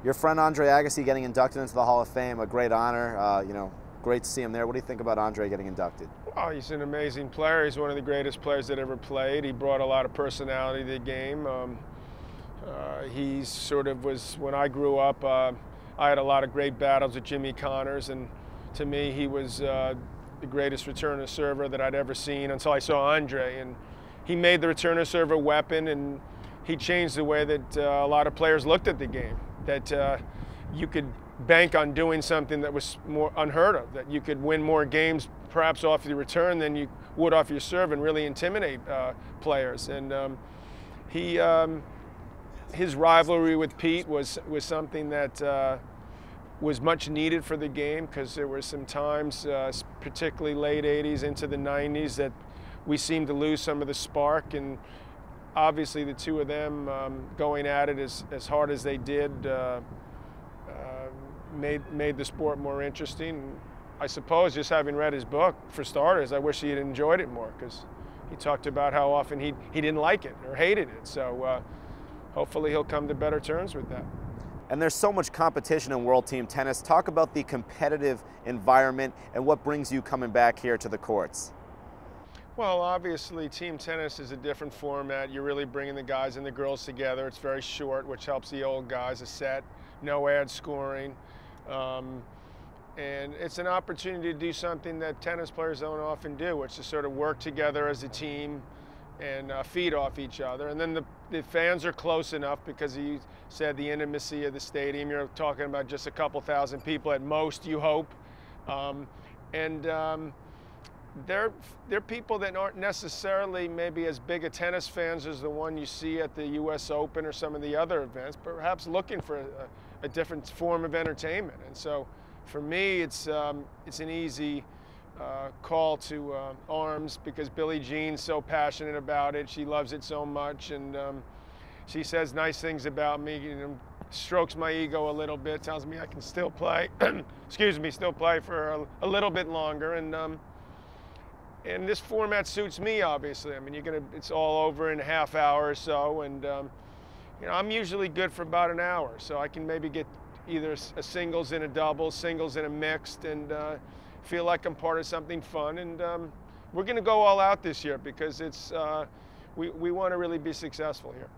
Your friend Andre Agassi getting inducted into the Hall of Fame, a great honor. Great to see him there. What do you think about Andre getting inducted? Oh, he's an amazing player. He's one of the greatest players that ever played. He brought a lot of personality to the game. He sort of was, when I grew up, I had a lot of great battles with Jimmy Connors, and to me, he was the greatest returner server that I'd ever seen until I saw Andre. And he made the returner server a weapon, and he changed the way that a lot of players looked at the game. That you could bank on doing something that was more unheard of, that you could win more games perhaps off your return than you would off your serve and really intimidate players. And his rivalry with Pete was something that was much needed for the game, because there were some times, particularly late 80s into the 90s, that we seemed to lose some of the spark. And obviously the two of them going at it as hard as they did made the sport more interesting. I suppose just having read his book, for starters, I wish he had enjoyed it more, because he talked about how often he didn't like it or hated it. So hopefully he'll come to better terms with that. And there's so much competition in World Team Tennis. Talk about the competitive environment and what brings you coming back here to the courts. Well, obviously, team tennis is a different format. You're really bringing the guys and the girls together. It's very short, which helps the old guys, a set, no ad scoring. And it's an opportunity to do something that tennis players don't often do, which is sort of work together as a team and feed off each other. And then the fans are close enough, because you said the intimacy of the stadium. You're talking about just a couple thousand people at most, you hope. They're people that aren't necessarily maybe as big a tennis fans as the one you see at the U.S. Open or some of the other events, but perhaps looking for a different form of entertainment. And so for me, it's an easy call to arms, because Billie Jean's so passionate about it. She loves it so much, and she says nice things about me, strokes my ego a little bit, tells me I can still play, excuse me, still play for a little bit longer. And this format suits me, obviously. I mean, it's all over in a half hour or so, and I'm usually good for about an hour, so I can maybe get either a singles and a double, singles and a mixed, and feel like I'm part of something fun. And we're going to go all out this year, because we want to really be successful here.